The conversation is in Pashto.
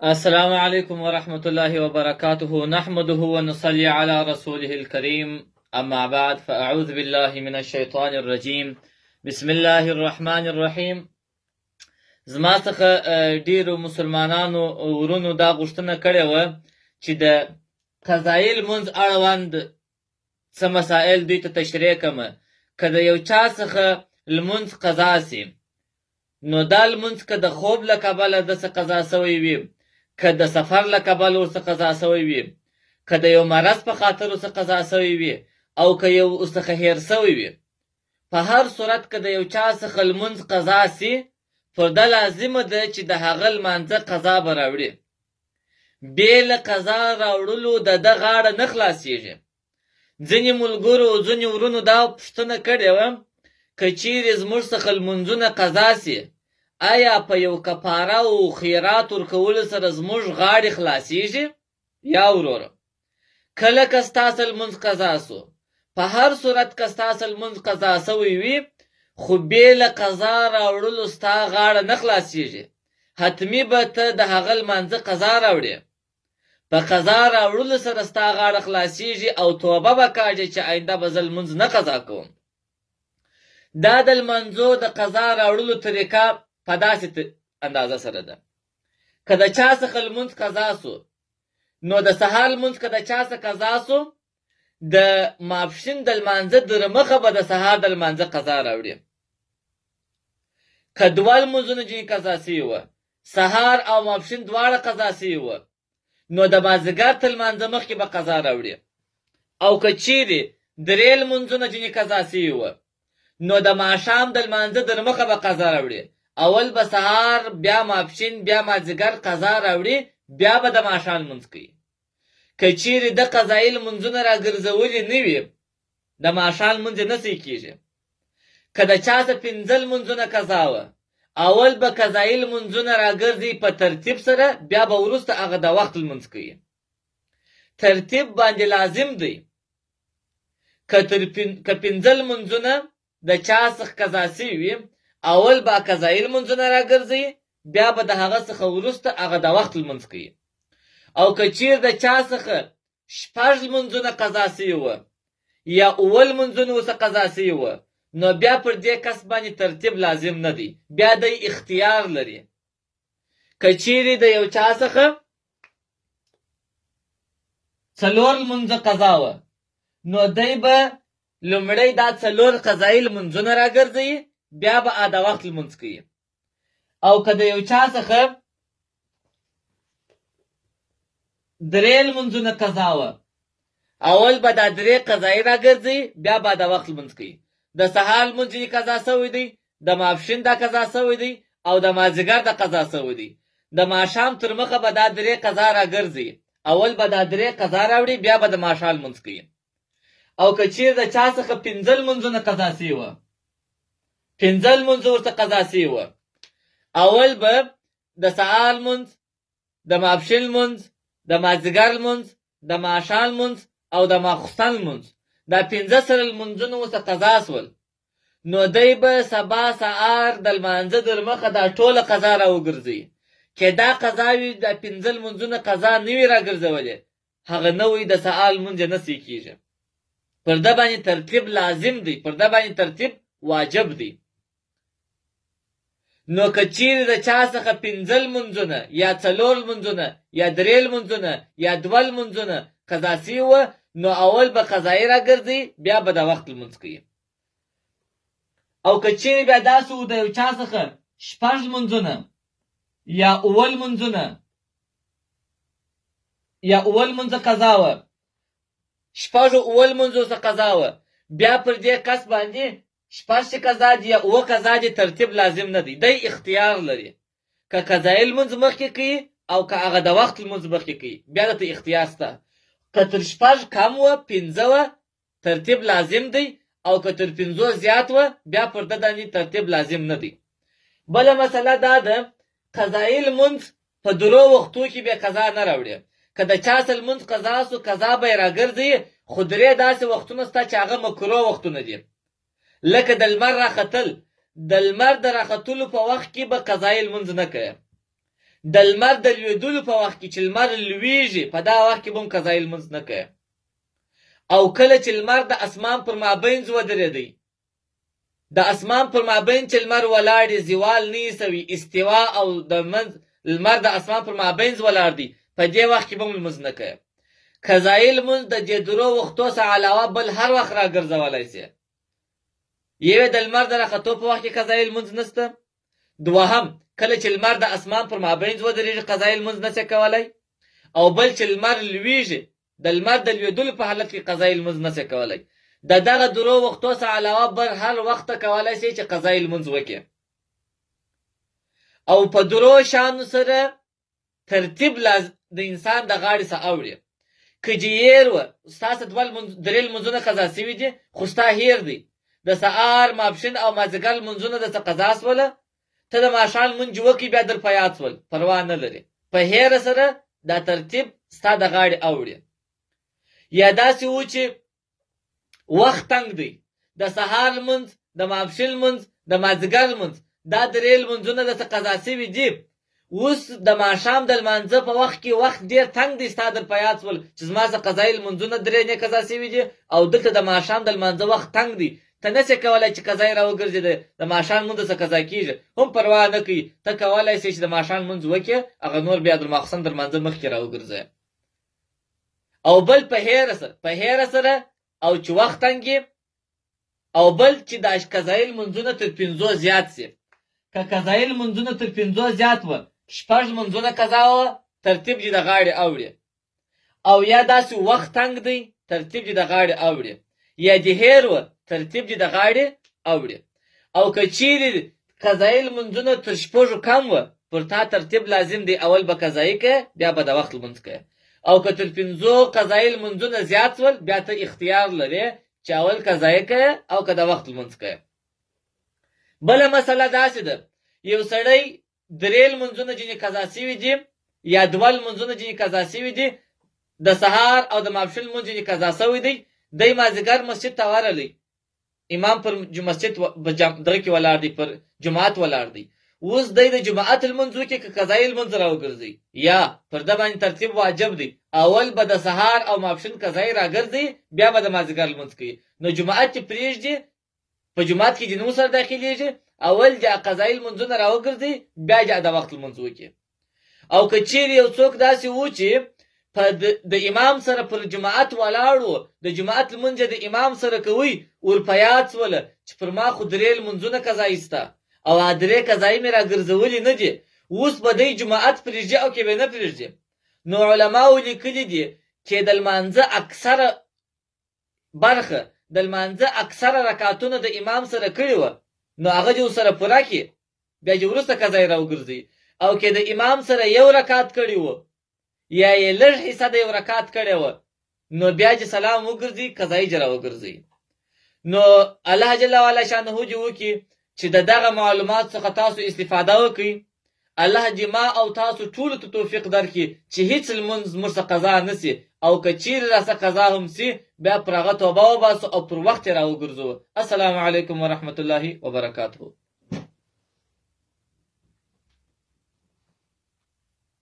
السلام عليكم ورحمة الله وبركاته. نحمده ونصلي على رسوله الكريم. أما بعد فأعوذ بالله من الشيطان الرجيم. بسم الله الرحمن الرحيم. زما څخه ډیرو مسلمانانو ورونو دا غوښتنه کړې وه چې د قضایي لمونځ اړوند څه مسائل دوی ته تشریح کړمه. که د یو چا څخه لمونځ قضا سي، نو دا لمونځ که د خوب له کبله داسې قضا سوی وي، که د سفر له کبله ورڅه قضا سوی وي، که د یو مرض په خاطر ورڅه قضا سوی وي، او که یو ورڅخه هیر سوی وي، په هر صورت که د یو چا څخه لمونځ قضا سي، پر ده لازمه ده چې د هغه لمانځه قضا به راوړي. بې له قضا راوړلو د ده غاړه نه خلاصېږي. ځینې ملګرو او ځینې ورونو دا پوښتنه کړې وه، که چیرې زموږ څخه لمونځونه قضا سي، آیا په یو کفاره او خیرات ورکولو سره زموږ غاړې خلاصېږي؟ یا وروره، کله که ستاسو لمونځ قضا سو، په هر صورت که ستاسو لمونځ قضا سوی وي، خو بې له قضا راوړلو ستا غاړه نه خلاصېږي. حتمي به ته د هغه لمانځه قضا راوړې. په قضا راوړلو سره ستا غاړه خلاصېږي او توبه به کاږې چې آینده به زه لمونځ نه قضا کوم. دا د لمانځو د قضا راوړلو طریقه په داسې اندازه سره ده. که د چا څخه لمونځ قضا سو، نو د سهار لمونځ که د چا څخه قضا سو، د ماپښین د لمانځه درمخه به د سهار د لمانځه قضا راوړي. که دوه لمونځونه ځینې قضا سوي وه، سهار او ماپښین دواړه قضا سوي وه، نو د مازدیګر تر لمانځه مخکې به قضا راوړي. او که چیرې درې لمونځونه ځینې قضا سوي وه، نو د ماښام د لمانځه درمخه به قضا راوړي. اول به سهار، بیا ماپښین، بیا مازدیګر قضا راوړي، بیا به د ماښام لمونځ کوي. که چیرې د قضایي لمونځونه راګرځولي نه وي، د ماښام لمونځ یې نه صحیح کېږي. که د چا څه پنځه لمونځونه قضا وه، اول به قضایي لمونځونه راګرځي په ترتیب سره، بیا به وروسته هغه د وخت لمونځ کوي. ترتیب باندې لازم دی. که پنځه لمونځونه د چا څخه قضا سوي وي، اول به قضایي لمونځونه راګرځي، بیا به د هغه څخه وروسته هغه د وخت لمونځ کوي. او که چیرې د چا څخه شپږ لمونځونه قضا سوي وه، یا اووه لمونځونه ورڅخه قضا سوي وه، نو بیا پر دې کس باندې ترتیب لازم نه دی، بیا دی اختیار لري. که چیرې د یو چا څخه څلور لمونځه قضا وه، نو دی به لومړی دا څلور قضایي لمونځونه راګرځوي، بیا به د وخت لمونځ کوي. او که د یو چا څخه درې لمونځونه قضا وه، اول به دا درې قضایي راګرځوي، بیا به د وخت لمونځ کوي. د سهار لمونځ یې قضا سوی دی، د ماپښین دا قضا سوی دی، او د مازدیګر دا قضا سوی دی. د ماښام تر مخه به دا درې قضا راګرځي، اول به دا درې قضا راوړي، بیا به د ماښام لمونځ کوي. او که چیرې د چا څخه پنځه لمونځونه قضا سوي وه، پنځه لمونځ ورته قضا سوي وه، اول به د سهار لمونځ، د ماپښین لمونځ، د مازدیګر لمونځ، د ماښام لمونځ او د ماخوستن لمونځ، دا پنځه سره لمونځونه ورته قضا سول، نو دی به سبا سهار د لمانځه در مخه دا ټوله قضا راوګرځوي. که دا قضا وي، دا پنځه لمونځونه قضا نه وي راګرځولې، هغه نه وي د سهار لمونځ یې نه صحیح کېږي. پر ده باندې ترتیب لازم دی، پر ده باندې ترتیب واجب دی. نو که چیرې د چا څخه پنځه لمونځونه، یا څلور لمونځونه، یا درې لمونځونه، یا دوه لمونځونه قضا سوي وه، نو اول به قضایي راګرځي، بیا به د وخت لمونځ کوي. او که چیرې بیا داسې و د یو چا څخه شپږ لمونځونه، یا اووه لمونځونه، یا اووه لمونځه قضا وه، شپږو اووه لمونځو څخه قضا وه، بیا پر دې کس باندې شپږ چې قضا دي یا اووه قضا دي، ترتیب لازم نه دی، دی اختیار لري. که قضایي لمونځ مخکې کوي، او که هغه د وخت لمونځ مخکې کوي، بیا درته اختیار شته. که تر شپږ کم وه، پنځه وه، ترتیب لازم دی. او که تر پنځو زیات وه، بیا پر ده باندې ترتیب لازم نه دی. بله مسله دا ده، قضایي لمونځ په درو وختو کې بیا قضا نه راوړي. که د چا څه لمونځ قضا سو، قضا به یې راګرځي، خو درې داسې وختونه شته چې هغه مکروه وختونه دي. لکه د لمر راختل، د لمر د راختلو په وخت کې به قضایي لمونځ نه کوي. د لمر د لوېدلو په وخت کې چې لمر لوېږي په دا وخت کې به هم قضایي لمونځ نه کوي. او کله چې لمر د اسمان پر مابین ودرېدی، د اسمان پر مابین چې لمر ولاړ دی، زوال نه یې سوي، استوا او د لمر د اسمان پر مابین ولاړ دی، په دې وخت کې به هم لمونځ نه کوي. قضایي لمونځ د دې درو وختو څخه علاوه بل هر وخت راګرځولی سي. یو د لمر د راختو په وخت کې قضایي لمونځ نشته. دوهم کله چې لمر د اسمان پر مابین ودرېږي قضایي لمونځ نه سي کولی. او بل چې لمر لوېږي، د لمر د لوېدلو په حالت کې قضایي لمونځ نه سي کولی. د دغه درو وختو څخه علاوه بل هر وخت کولی سي چې قضایي لمونځ وکړي. او په درو شانو سره ترتیب د انسان د غاړې څخه اوړي. که دې هېر وه، ستاسو درې لمونځونه قضا سوي دي، خو ستا هېر دی، د سهار، ماپښین او مازدیګر لمونځونه درڅه قضا سوله، ته د ماښام لمونځ وکړې، بیا در په یاد سول، پروا نه لري. په هېره سره دا ترتیب ستا د غاړې اوړي. یا داسې و چې وخت تنګ دی، د سهار لمونځ، د ماپښین لمونځ، د مازدیګر لمونځ، دا درې لمونځونه درڅه قضا سوي دي. اوس د ماښام د لمانځه په وخت کې وخت ډېر تنګ دی، ستا در په یاد سول چې زما څه قضایي لمونځونه درې نه قضا سوي دي، او دلته د ماښام د لمانځه وخت تنګ دی، ته نسې کولی چې قضایي راوګرځېده، د ماښام لمونځ څه قضا کېږي، هم پروا نه کوي. ته کولی سې چې د ماښام لمونځ وکړې، هغه نور بیا د ماخوستن د لمانځه مخکې راوګرځوې. او بل په هېره سره او چې وخت تنګ یې، او بل چې دا قضایي لمونځونه تر 5 زیات سي. که قضایي لمونځونه تر 5 زیات وه، 6 لمونځونه قضا وه، ترتیب دې د غاړې اوړي. او یا داسې وخت تنګ دی، ترتیب دې د غاړې اوړي. یا دې هېر وه، ترتیب دې د غاړې اوړي. او که چیرې قضایي لمونځونه تر 6 کم وه، پر تا ترتیب لازم دی، اول به قضایي کوې، بیا به د وخت لمونځ کوې. او که تر 5 قضایي لمونځونه زیات سول، بیا ته اختیار لرې چې اول قضایي کوې او که د وخت لمونځ کوې. بله مسله داسې ده، یو سړی 3 لمونځونه ځینې قضا سوي دي، یا 2 لمونځونه ځینې قضا سوي دي، د سهار او د ماپښین لمونځ ځینې قضا سوی دی، دی مازدیګر مسجد ته ورغلی، امام پر مسجد دغه کې ولاړ دی، پر جماعت ولاړ دی. اوس دی د جماعت لمونځ وکړي که قضایي لمونځ راوګرځي، یا پر ده باندې ترتیب واجب دی، اول به د سهار او ماپښین قضایي راګرځي، بیا به د مازدیګر لمونځ کوي. نو جماعت چې پرېږدي، په جماعت کې جنو سره داخلېږي، اول د قضایي لمونځونه راوګرځي، بیا د وخت لمونځ وکړي. او که چیرې یو څوک داسې و چې د امام سره پر جماعت ولاړ و، د جماعت لمونځ د امام سره کوي، ور په یاد سوله چې پر ما خو 3 لمونځونه قضایي سته، او 3 قضایي مې راګرځولي نه دي، اوس به دی جماعت پرېږدي او که به نه پرېږدي. نو علماو لیکلي دي چې د لمانځه اکثره برخه، د لمانځه اکثره رکعتونه د امام سره کړي وه، نو هغه دې ورسره پوره کړي، بیا دې وروسته قضایي راوګرځي. او که د امام سره 1 رکعت کړي وه، یا یې لږ حصه د 1 رکعت کړی وه، نو بیا چې سلام وګرځي، قضایي دې راوګرځي. نو الله جل وعلا شانه دې وکړي چې د دغه معلومات څخه تاسو استفاده وکړئ. الله دې ما او تاسو ټولو ته توفیق درکړي چې هیڅ لمونځ موږ څخه قضا نه سي، او که چیرې راڅخه قضا هم سي، بیا پر هغه توبه وباسو او پر وخت یې راوګرځو. السلام علیکم ورحمة الله وبرکاته.